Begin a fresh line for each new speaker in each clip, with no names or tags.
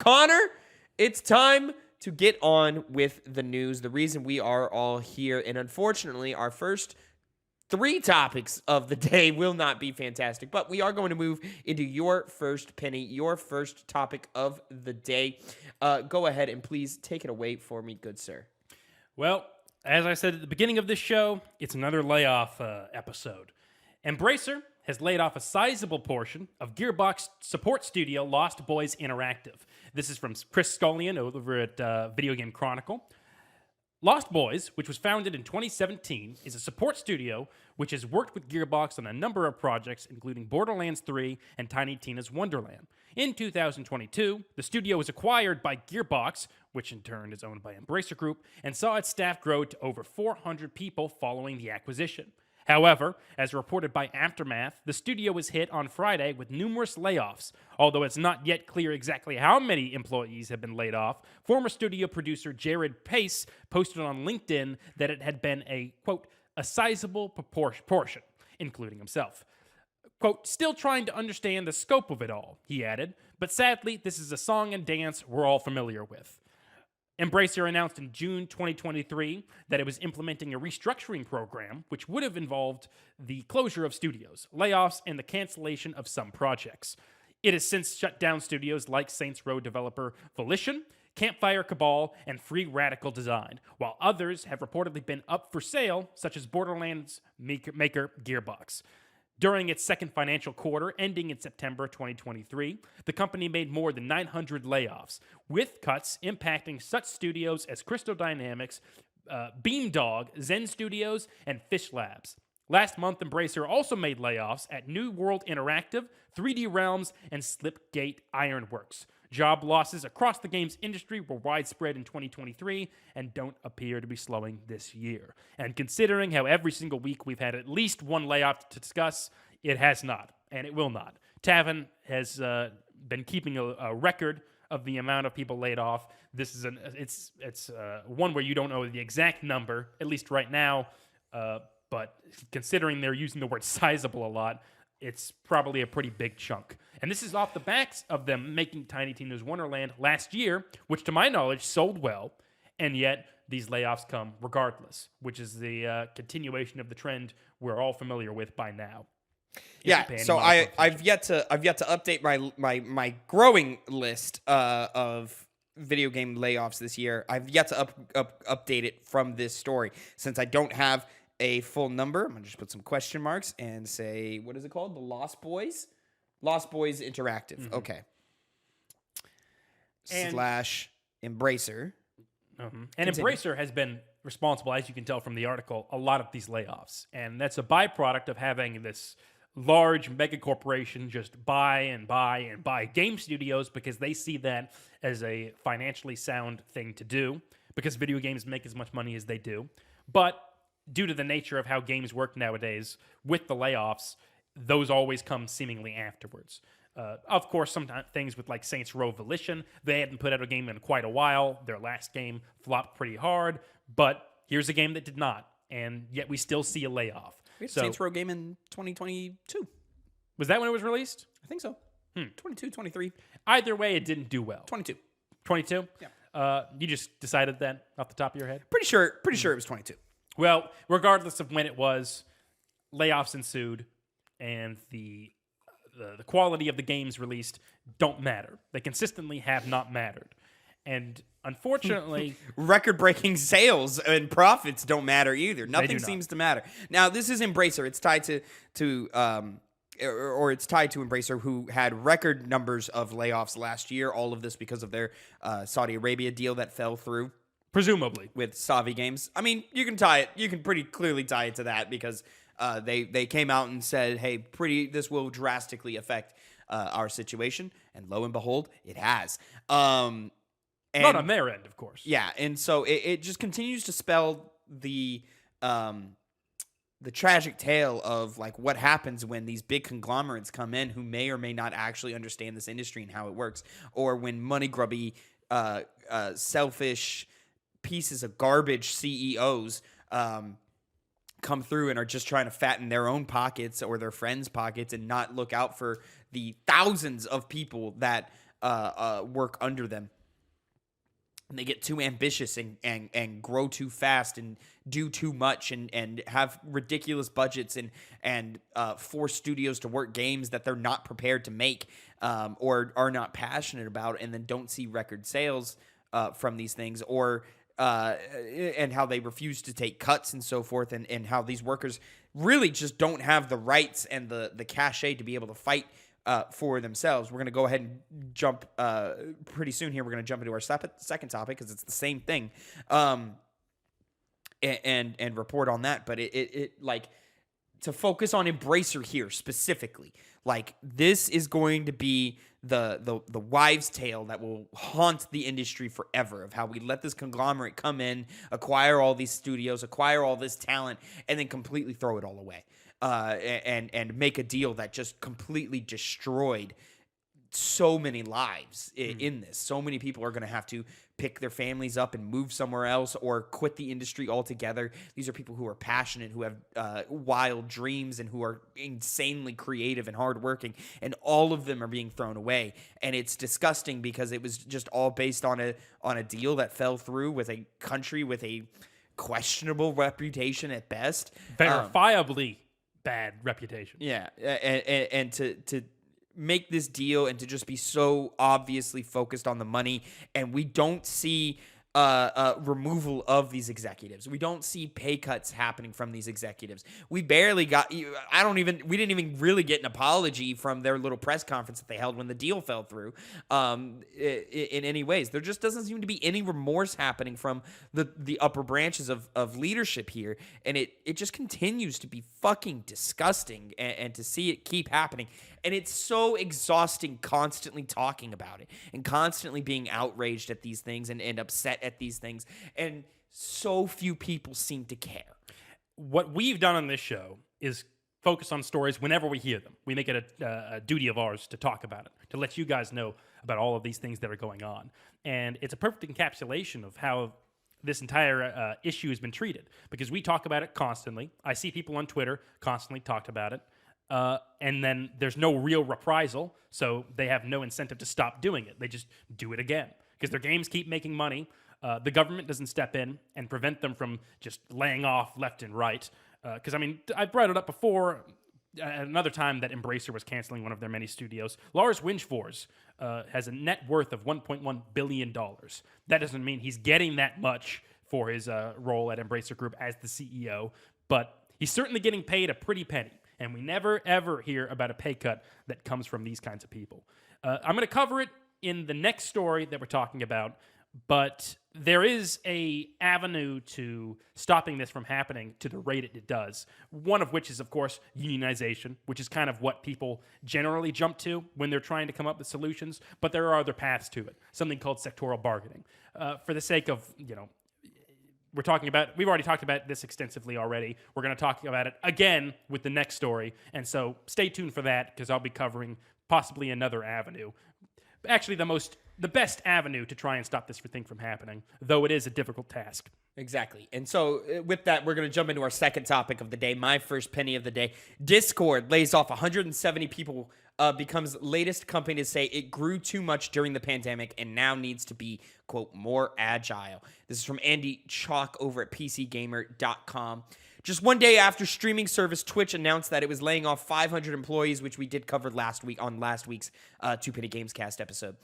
Connor, it's time to get on with the news. The reason we are all here, and unfortunately, our first 3 topics of the day will not be fantastic, but we are going to move into your first penny, your first topic of the day. Go ahead and please take it away for me, good sir.
Well, as I said at the beginning of this show, it's another layoff episode. Embracer has laid off a sizable portion of Gearbox support studio Lost Boys Interactive. This is from Chris Scullion over at Video Game Chronicle. Lost Boys, which was founded in 2017, is a support studio which has worked with Gearbox on a number of projects, including Borderlands 3 and Tiny Tina's Wonderland. In 2022, the studio was acquired by Gearbox, which in turn is owned by Embracer Group, and saw its staff grow to over 400 people following the acquisition. However, as reported by Aftermath, the studio was hit on Friday with numerous layoffs. Although it's not yet clear exactly how many employees have been laid off, former studio producer Jared Pace posted on LinkedIn that it had been a, quote, a sizable portion, including himself. Quote, still trying to understand the scope of it all, he added, but sadly, this is a song and dance we're all familiar with. Embracer announced in June 2023 that it was implementing a restructuring program, which would have involved the closure of studios, layoffs, and the cancellation of some projects. It has since shut down studios like Saints Row developer Volition, Campfire Cabal, and Free Radical Design, while others have reportedly been up for sale, such as Borderlands maker Gearbox. During its second financial quarter, ending in September 2023, the company made more than 900 layoffs, with cuts impacting such studios as Crystal Dynamics, Beamdog, Zen Studios, and Fish Labs. Last month, Embracer also made layoffs at New World Interactive, 3D Realms, and Slipgate Ironworks. Job losses across the games industry were widespread in 2023 and don't appear to be slowing this year. And considering how every single week we've had at least one layoff to discuss, it has not, and it will not. Tavin has been keeping a record of the amount of people laid off. This is it's one where you don't know the exact number, at least right now, but considering they're using the word sizable a lot, it's probably a pretty big chunk. And this is off the backs of them making Tiny Tina's Wonderland last year, which to my knowledge sold well, and yet these layoffs come regardless, which is the continuation of the trend we're all familiar with by now.
Yeah, so I've yet to update my growing list of video game layoffs this year. I've yet to update it from this story since I don't have a full number. I'm going to just put some question marks and say, what is it called? The Lost Boys? Lost Boys Interactive. Mm-hmm. Okay. And / Embracer.
Mm-hmm. And Embracer has been responsible, as you can tell from the article, a lot of these layoffs. And that's a byproduct of having this large mega corporation just buy and buy and buy game studios because they see that as a financially sound thing to do because video games make as much money as they do. But due to the nature of how games work nowadays, with the layoffs, those always come seemingly afterwards. Of course, sometimes things with like Saints Row Volition, they hadn't put out a game in quite a while. Their last game flopped pretty hard, but here's a game that did not, and yet we still see a layoff.
We had a Saints Row game in 2022.
Was that when it was released?
I think so. 22, 23.
Either way, it didn't do well.
22.
22?
Yeah.
You just decided that off the top of your head?
Pretty sure it was 22.
Well, regardless of when it was, layoffs ensued, and the quality of the games released don't matter. They consistently have not mattered. And unfortunately...
record-breaking sales and profits don't matter either. Nothing seems to matter. Now, this is Embracer. It's tied to it's tied to Embracer, who had record numbers of layoffs last year. All of this because of their Saudi Arabia deal that fell through.
Presumably.
With Savi Games. I mean, you can pretty clearly tie it to that because they came out and said, hey, this will drastically affect our situation. And lo and behold, it has.
Not on their end, of course.
Yeah, and so it just continues to spell the tragic tale of like what happens when these big conglomerates come in who may or may not actually understand this industry and how it works, or when money grubby, selfish pieces of garbage CEOs come through and are just trying to fatten their own pockets or their friends' pockets and not look out for the thousands of people that work under them. And they get too ambitious and grow too fast and do too much and have ridiculous budgets and force studios to work games that they're not prepared to make or are not passionate about, and then don't see record sales from these things, or and how they refuse to take cuts and so forth, and how these workers really just don't have the rights and the cachet to be able to fight for themselves. We're going to go ahead and jump pretty soon here. We're going to jump into our second topic because it's the same thing, and report on that. But it like, to focus on Embracer here specifically, like, this is going to be the wives' tale that will haunt the industry forever, of how we let this conglomerate come in, acquire all these studios, acquire all this talent, and then completely throw it all away. And make a deal that just completely destroyed so many lives in this. So many people are going to have to pick their families up and move somewhere else or quit the industry altogether. These are people who are passionate, who have wild dreams, and who are insanely creative and hardworking, and all of them are being thrown away. And it's disgusting because it was just all based on a deal that fell through with a country with a questionable reputation at best.
Verifiably bad reputation.
Yeah, and to make this deal and to just be so obviously focused on the money, and we don't see removal of these executives. We don't see pay cuts happening from these executives. We barely got. We didn't even really get an apology from their little press conference that they held when the deal fell through. In any ways, there just doesn't seem to be any remorse happening from the upper branches of leadership here, and it just continues to be fucking disgusting, and to see it keep happening. And it's so exhausting constantly talking about it and constantly being outraged at these things and upset at these things. And so few people seem to care.
What we've done on this show is focus on stories whenever we hear them. We make it a duty of ours to talk about it, to let you guys know about all of these things that are going on. And it's a perfect encapsulation of how this entire issue has been treated, because we talk about it constantly. I see people on Twitter constantly talk about it. And then there's no real reprisal, so they have no incentive to stop doing it. They just do it again because their games keep making money. The government doesn't step in and prevent them from just laying off left and right. Because, I mean, I brought it up before at another time that Embracer was canceling one of their many studios. Lars Wingefors has a net worth of $1.1 billion. That doesn't mean he's getting that much for his role at Embracer Group as the CEO, but he's certainly getting paid a pretty penny. And we never, ever hear about a pay cut that comes from these kinds of people. I'm going to cover it in the next story that we're talking about, but there is a avenue to stopping this from happening to the rate it does. One of which is, of course, unionization, which is kind of what people generally jump to when they're trying to come up with solutions. But there are other paths to it, something called sectoral bargaining. For the sake of, we've already talked about this extensively already. We're going to talk about it again with the next story. And so stay tuned for that, because I'll be covering possibly another avenue. Actually, the best avenue to try and stop this thing from happening, though it is a difficult task.
Exactly. And so with that, we're going to jump into our second topic of the day, my first penny of the day. Discord lays off 170 people, becomes latest company to say it grew too much during the pandemic and now needs to be, quote, more agile. This is from Andy Chalk over at PCGamer.com. Just one day after streaming service Twitch announced that it was laying off 500 employees, which we did cover last week on last week's Two Penny Gamescast episode,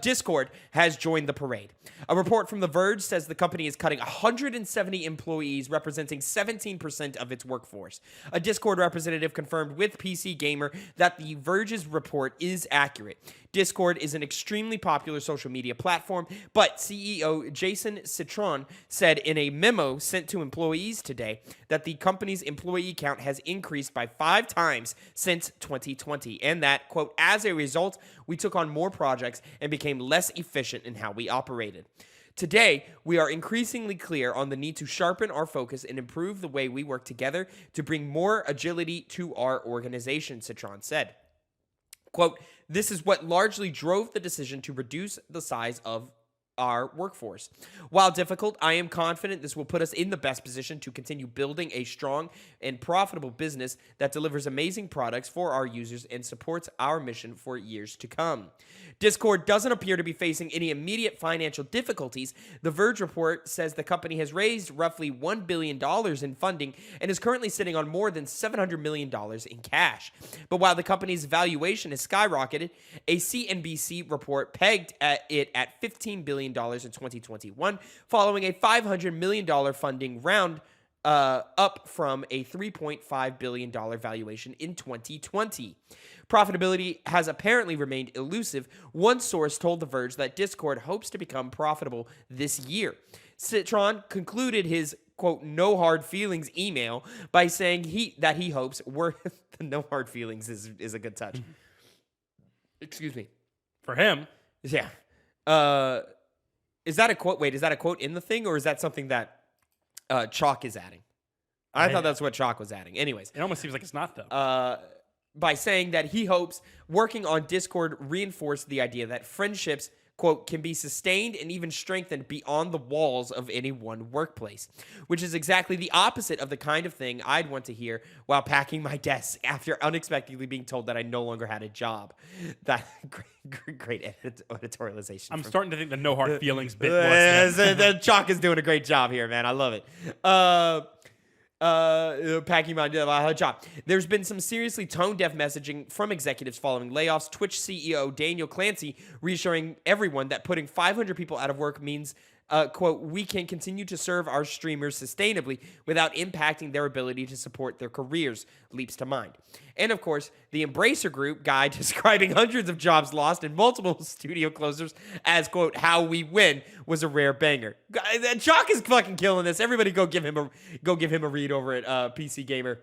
Discord has joined the parade. A report from The Verge says the company is cutting 170 employees, representing 17% of its workforce. A Discord representative confirmed with PC Gamer that The Verge's report is accurate. Discord is an extremely popular social media platform, but CEO Jason Citron said in a memo sent to employees today that the company's employee count has increased by 5 times since 2020, and that, quote, as a result, we took on more projects and became less efficient in how we operated. Today, we are increasingly clear on the need to sharpen our focus and improve the way we work together to bring more agility to our organization, Citron said. Quote, this is what largely drove the decision to reduce the size of our workforce. While difficult, I am confident this will put us in the best position to continue building a strong and profitable business that delivers amazing products for our users and supports our mission for years to come. Discord doesn't appear to be facing any immediate financial difficulties. The Verge report says the company has raised roughly $1 billion in funding and is currently sitting on more than $700 million in cash. But while the company's valuation has skyrocketed, a CNBC report pegged it at $15 billion in 2021, following a $500 million funding round up from a $3.5 billion valuation in 2020. Profitability has apparently remained elusive. One source told The Verge that Discord hopes to become profitable this year. Citron concluded his, quote, no hard feelings email by saying that he hopes the no hard feelings is a good touch. Excuse me.
For him.
Yeah. Is that a quote? Wait, is that a quote in the thing, or is that something that Chalk is adding? I thought that's what Chalk was adding. Anyways.
It almost seems like it's not, though.
By saying that he hopes working on Discord reinforced the idea that friendships, quote, can be sustained and even strengthened beyond the walls of any one workplace, which is exactly the opposite of the kind of thing I'd want to hear while packing my desk after unexpectedly being told that I no longer had a job. That great editorialization.
I'm starting to think the no hard feelings bit was.
The Chalk is doing a great job here, man. I love it. Packing my job. There's been some seriously tone-deaf messaging from executives following layoffs. Twitch CEO Daniel Clancy reassuring everyone that putting 500 people out of work means, quote, we can continue to serve our streamers sustainably without impacting their ability to support their careers, leaps to mind. And of course, the Embracer Group guy describing hundreds of jobs lost and multiple studio closures as, quote, how we win was a rare banger. Chalk is fucking killing this. Everybody go give him a read over at PC Gamer.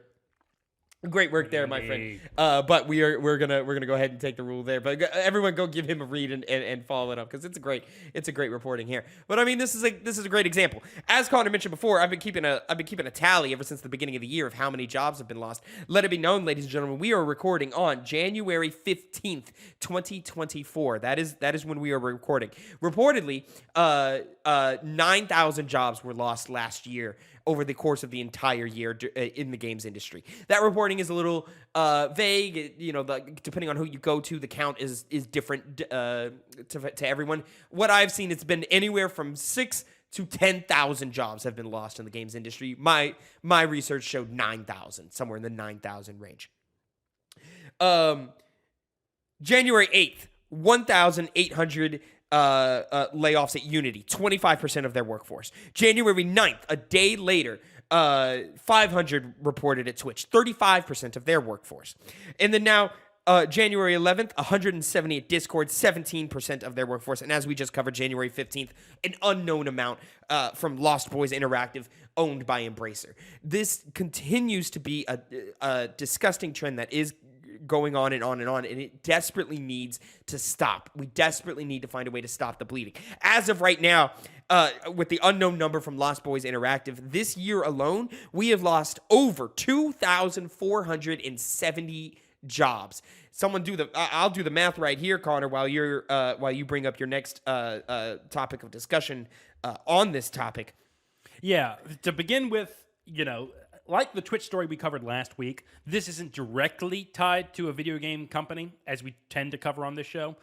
Great work there, my friend. But we're gonna go ahead and take the rule there. But everyone go give him a read and follow it up because it's a great reporting here. But I mean, this is a great example. As Connor mentioned before, I've been keeping a tally ever since the beginning of the year of how many jobs have been lost. Let it be known, ladies and gentlemen, we are recording on January 15th, 2024. That is when we are recording. Reportedly, 9,000 jobs were lost last year over the course of the entire year in the games industry. That reporting is a little vague. You know, depending on who you go to, the count is different to everyone. What I've seen, it's been anywhere from 6,000 to 10,000 jobs have been lost in the games industry. My research showed 9,000, somewhere in the 9,000 range. January 8th, 1,800 layoffs at Unity, 25% of their workforce. January 9th, a day later, 500 reported at Twitch, 35% of their workforce. And then now, January 11th, 170 at Discord, 17% of their workforce. And as we just covered, January 15th, an unknown amount from Lost Boys Interactive, owned by Embracer. This continues to be a disgusting trend that is going on and on and on, and it desperately needs to stop. We desperately need to find a way to stop the bleeding. As of right now, with the unknown number from Lost Boys Interactive, this year alone, we have lost over 2,470 jobs. Someone I'll do the math right here, Connor, while you bring up your next topic of discussion on this topic.
Yeah, to begin with, like the Twitch story we covered last week, this isn't directly tied to a video game company, as we tend to cover on this show.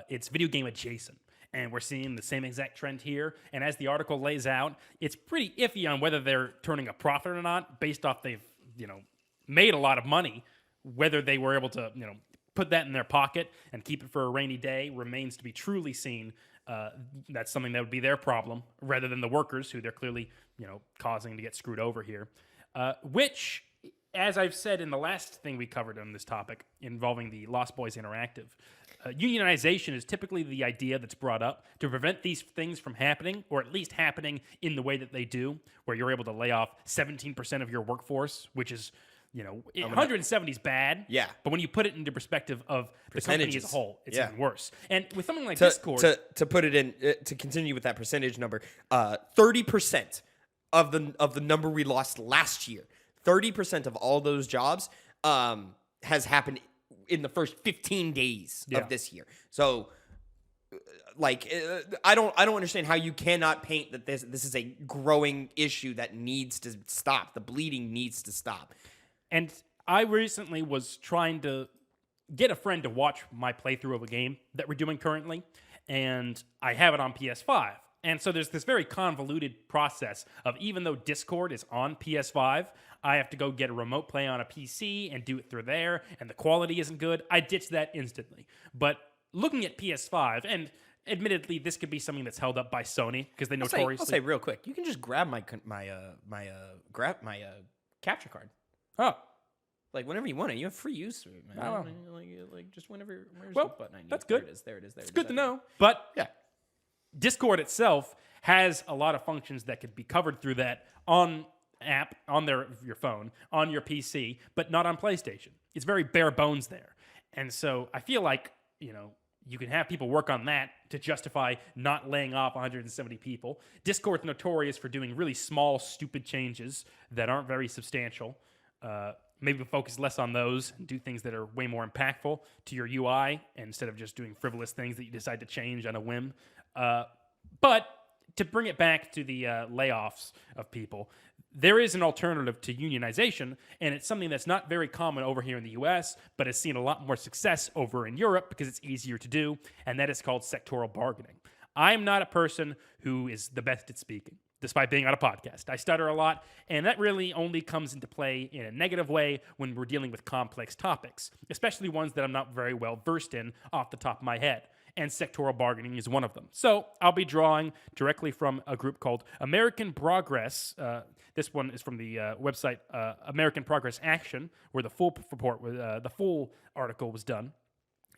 It's video game adjacent. And we're seeing the same exact trend here. And as the article lays out, it's pretty iffy on whether they're turning a profit or not, based off they've, made a lot of money. Whether they were able to, put that in their pocket and keep it for a rainy day remains to be truly seen. That's something that would be their problem, rather than the workers, who they're clearly, causing to get screwed over here. Which, as I've said in the last thing we covered on this topic involving the Lost Boys Interactive, unionization is typically the idea that's brought up to prevent these things from happening, or at least happening in the way that they do, where you're able to lay off 17% of your workforce, which is, 170 is bad.
Yeah.
But when you put it into perspective of the company as a whole, it's even worse. And with something like Discord...
To put it in, to continue with that percentage number, 30% of the number we lost last year, 30% of all those jobs has happened in the first 15 days of this year. So I don't understand how you cannot paint that this is a growing issue that needs to stop. The bleeding needs to stop.
And I recently was trying to get a friend to watch my playthrough of a game that we're doing currently, and I have it on PS5. And so there's this very convoluted process of, even though Discord is on PS5, I have to go get a remote play on a PC and do it through there, and the quality isn't good. I ditched that instantly. But looking at PS5, and admittedly, this could be something that's held up by Sony because they notoriously.
I'll say real quick, you can just grab my capture card.
Oh,
like whenever you want it, you have free use, man.
Oh.
Like just whenever. Where's
Well,
the button I need?
that's good.
There it is.
It's good to know. But
Yeah.
Discord itself has a lot of functions that could be covered through that on your phone, on your PC, but not on PlayStation. It's very bare bones there. And so I feel like, you can have people work on that to justify not laying off 170 people. Discord's notorious for doing really small, stupid changes that aren't very substantial. Maybe focus less on those and do things that are way more impactful to your UI instead of just doing frivolous things that you decide to change on a whim. But to bring it back to the layoffs of people, there is an alternative to unionization, and it's something that's not very common over here in the US, but has seen a lot more success over in Europe because it's easier to do, and that is called sectoral bargaining. I am not a person who is the best at speaking, despite being on a podcast. I stutter a lot, and that really only comes into play in a negative way when we're dealing with complex topics, especially ones that I'm not very well versed in off the top of my head. And sectoral bargaining is one of them. So I'll be drawing directly from a group called American Progress. This one is from the website American Progress Action, where the full report, the full article was done.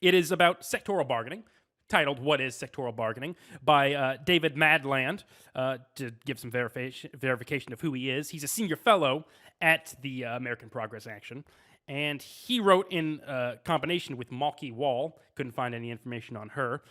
It is about sectoral bargaining, titled "What is Sectoral Bargaining?" by David Madland. To give some verification of who he is, he's a senior fellow at the American Progress Action. And he wrote in combination with Malky Wall, couldn't find any information on her.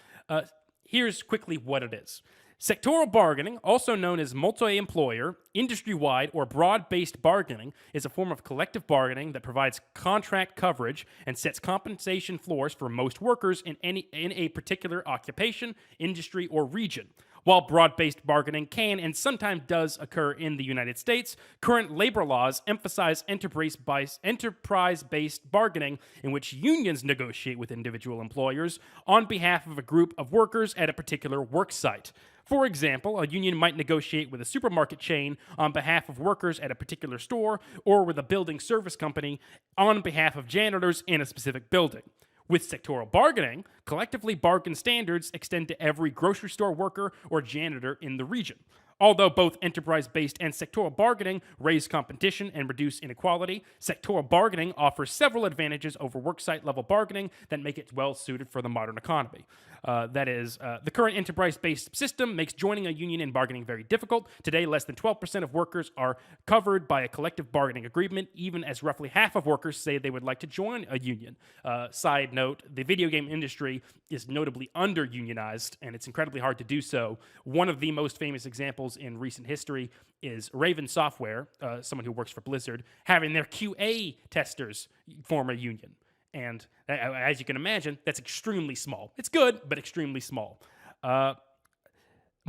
Here's quickly what it is. Sectoral bargaining, also known as multi-employer, industry-wide, or broad-based bargaining, is a form of collective bargaining that provides contract coverage and sets compensation floors for most workers in a particular occupation, industry, or region. While broad-based bargaining can and sometimes does occur in the United States, current labor laws emphasize enterprise-based bargaining in which unions negotiate with individual employers on behalf of a group of workers at a particular work site. For example, a union might negotiate with a supermarket chain on behalf of workers at a particular store, or with a building service company on behalf of janitors in a specific building. With sectoral bargaining, collectively bargained standards extend to every grocery store worker or janitor in the region. Although both enterprise-based and sectoral bargaining raise competition and reduce inequality, sectoral bargaining offers several advantages over worksite-level bargaining that make it well-suited for the modern economy. That is, the current enterprise-based system makes joining a union and bargaining very difficult. Today, less than 12% of workers are covered by a collective bargaining agreement, even as roughly half of workers say they would like to join a union. Side note, the video game industry is notably under-unionized, and it's incredibly hard to do so. One of the most famous examples in recent history is Raven Software, someone who works for Blizzard, having their QA testers form a union. And as you can imagine, that's extremely small. It's good, but extremely small.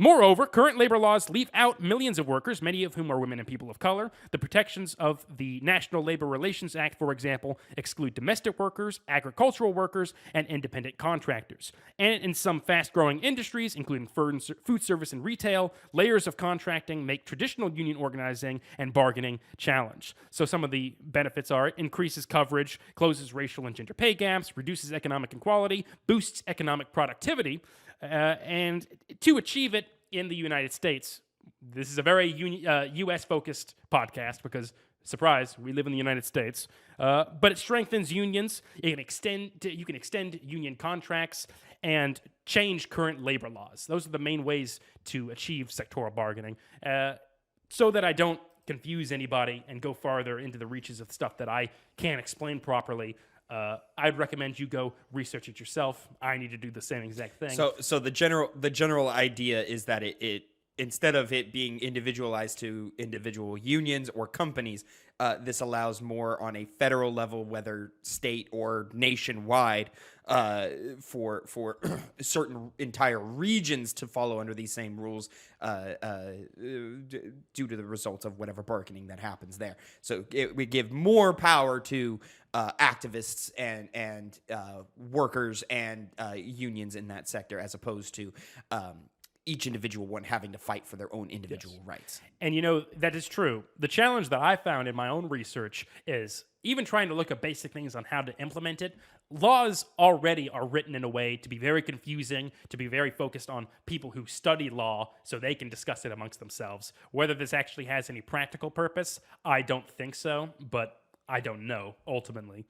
Moreover, current labor laws leave out millions of workers, many of whom are women and people of color. The protections of the National Labor Relations Act, for example, exclude domestic workers, agricultural workers, and independent contractors. And in some fast-growing industries, including food service and retail, layers of contracting make traditional union organizing and bargaining challenged. So some of the benefits are: it increases coverage, closes racial and gender pay gaps, reduces economic inequality, boosts economic productivity, and to achieve it in the United States. This is a very U.S.-focused podcast because, surprise, we live in the United States. But it strengthens unions. You can extend union contracts and change current labor laws. Those are the main ways to achieve sectoral bargaining. So that I don't confuse anybody and go farther into the reaches of stuff that I can't explain properly, I'd recommend you go research it yourself. I need to do the same exact thing.
So the general idea is that it instead of it being individualized to individual unions or companies, this allows more on a federal level, whether state or nationwide, for certain entire regions to follow under these same rules due to the results of whatever bargaining that happens there. So it would give more power to activists and workers and unions in that sector, as opposed to each individual one having to fight for their own individual rights.
And that is true. The challenge that I found in my own research is even trying to look at basic things on how to implement it. Laws already are written in a way to be very confusing, to be very focused on people who study law so they can discuss it amongst themselves. Whether this actually has any practical purpose, I don't think so, but I don't know, ultimately.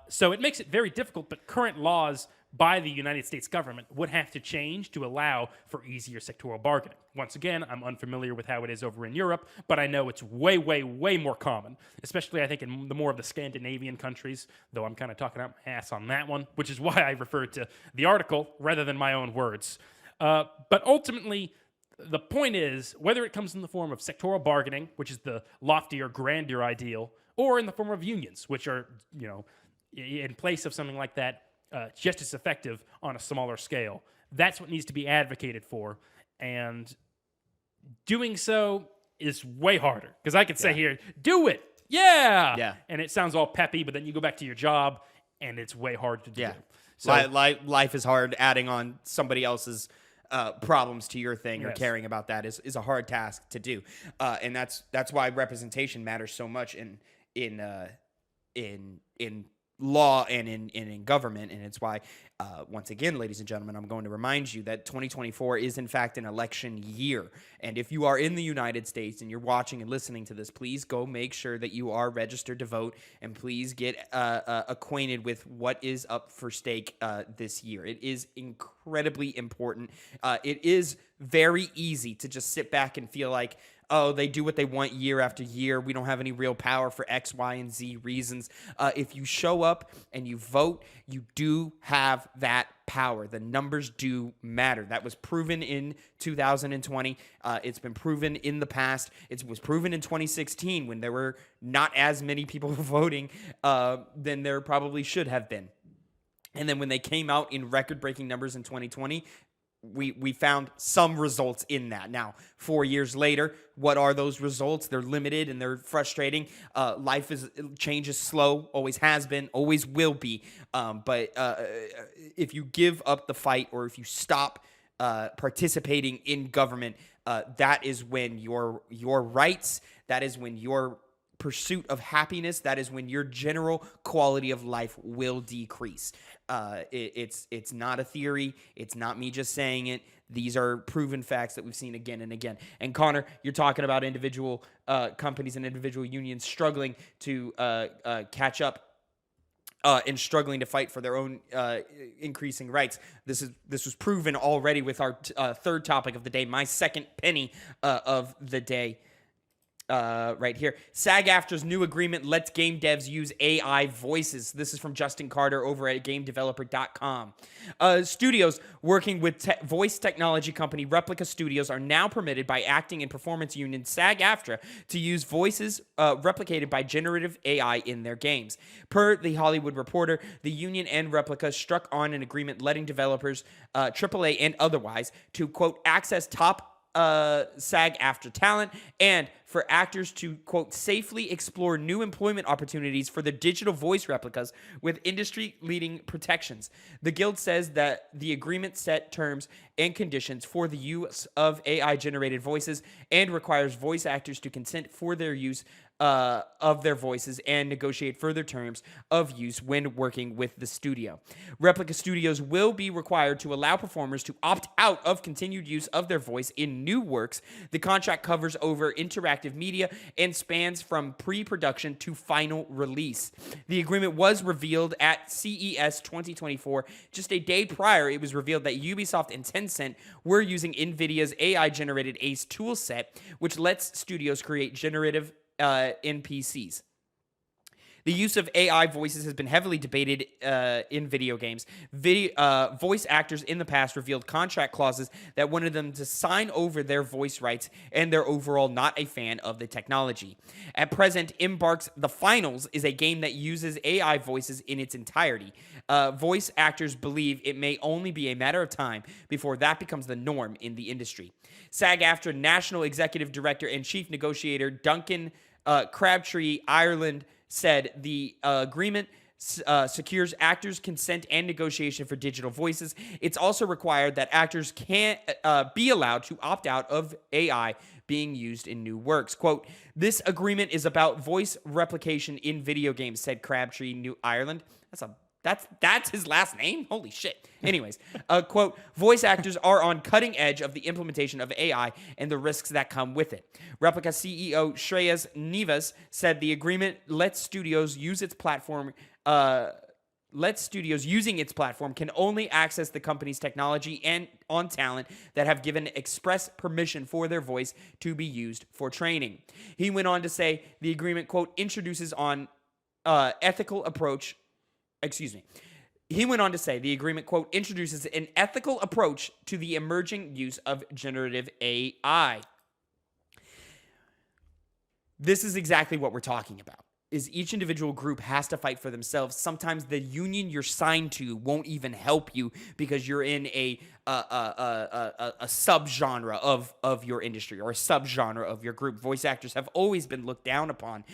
So it makes it very difficult, but current laws by the United States government would have to change to allow for easier sectoral bargaining. Once again, I'm unfamiliar with how it is over in Europe, but I know it's way, way, way more common, especially I think in the more of the Scandinavian countries, though I'm kind of talking out my ass on that one, which is why I referred to the article rather than my own words. But ultimately, the point is, whether it comes in the form of sectoral bargaining, which is the loftier, grander ideal, or in the form of unions, which are, in place of something like that, just as effective on a smaller scale. That's what needs to be advocated for. And doing so is way harder. Because I could say here, do it. Yeah. And it sounds all peppy, but then you go back to your job and it's way hard to do.
So life is hard. Adding on somebody else's problems to your thing or caring about that is a hard task to do. And that's why representation matters so much in law and in government. And it's why, once again, ladies and gentlemen, I'm going to remind you that 2024 is in fact an election year. And if you are in the United States and you're watching and listening to this, please go make sure that you are registered to vote, and please get acquainted with what is up for stake this year. It is incredibly important. It is very easy to just sit back and feel like, oh, they do what they want year after year. We don't have any real power for X, Y, and Z reasons. If you show up and you vote, you do have that power. The numbers do matter. That was proven in 2020. It's been proven in the past. It was proven in 2016 when there were not as many people voting than there probably should have been. And then when they came out in record-breaking numbers in 2020, we found some results in that. Now, 4 years later, what are those results? They're limited and they're frustrating. Change is slow, always has been, always will be. But if you give up the fight, or if you stop participating in government, that is when your rights, that is when your pursuit of happiness, that is when your general quality of life will decrease. It's not a theory. It's not me just saying it. These are proven facts that we've seen again and again. And Connor, you're talking about individual companies and individual unions struggling to catch up and struggling to fight for their own increasing rights. This was proven already with our third topic of the day, my second penny of the day. Right here. SAG-AFTRA's new agreement lets game devs use AI voices. This is from Justin Carter over at GameDeveloper.com. Studios working with voice technology company Replica Studios are now permitted by acting and performance union SAG-AFTRA to use voices replicated by generative AI in their games. Per The Hollywood Reporter, the union and Replica struck on an agreement letting developers, AAA and otherwise, to, quote, access top SAG-AFTRA talent, and for actors to, quote, safely explore new employment opportunities for the digital voice replicas with industry-leading protections. The Guild says that the agreement set terms and conditions for the use of AI-generated voices and requires voice actors to consent for their use of their voices and negotiate further terms of use when working with the studio. Replica Studios will be required to allow performers to opt out of continued use of their voice in new works. The contract covers over interactive media and spans from pre-production to final release. The agreement was revealed at CES 2024. Just a day prior, it was revealed that Ubisoft and Tencent were using NVIDIA's AI-generated ACE toolset, which lets studios create generative NPCs. The use of AI voices has been heavily debated in video games. Voice actors in the past revealed contract clauses that wanted them to sign over their voice rights, and they're overall not a fan of the technology. At present, Embark's The Finals is a game that uses AI voices in its entirety. Voice actors believe it may only be a matter of time before that becomes the norm in the industry. SAG-AFTRA National Executive Director and Chief Negotiator Duncan Crabtree Ireland said the agreement secures actors' consent and negotiation for digital voices. It's also required that actors can't be allowed to opt out of AI being used in new works. Quote, "This agreement is about voice replication in video games," said Crabtree, New Ireland. That's his last name? Holy shit. Anyways, quote, "Voice actors are on cutting edge of the implementation of AI and the risks that come with it." Replica CEO Shreyas Nivas said the agreement lets studios using its platform can only access the company's technology and on talent that have given express permission for their voice to be used for training. He went on to say the agreement, quote, introduces on ethical approach. He went on to say the agreement, quote, introduces an ethical approach to the emerging use of generative AI. This is exactly what we're talking about. Is each individual group has to fight for themselves. Sometimes the union you're signed to won't even help you because you're in a subgenre of your industry or a subgenre of your group. Voice actors have always been looked down upon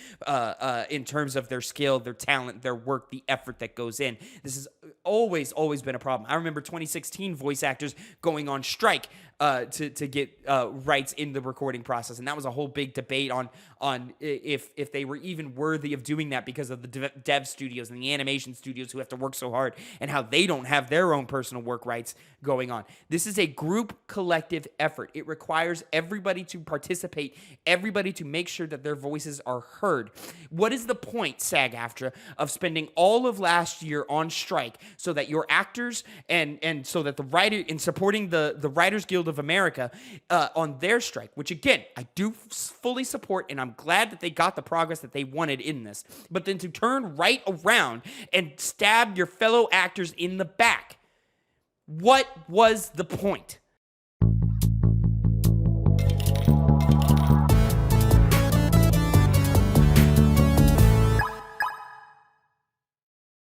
in terms of their skill, their talent, their work, the effort that goes in. This has always been a problem. I remember 2016 voice actors going on strike to get rights in the recording process, and that was a whole big debate on if they were even worthy of doing that because of the dev studios and the animation studios who have to work so hard and how they don't have their own personal work rights going on. This is a group collective effort. It requires everybody to participate, everybody to make sure that their voices are heard. What is the point, SAG-AFTRA, of spending all of last year on strike so that your actors and so that the writer in supporting the Writers Guild of America on their strike, which again, I do fully support, and I'm glad that they got the progress that they wanted in this, but then to turn right around and stab your fellow actors in the back. What was the point?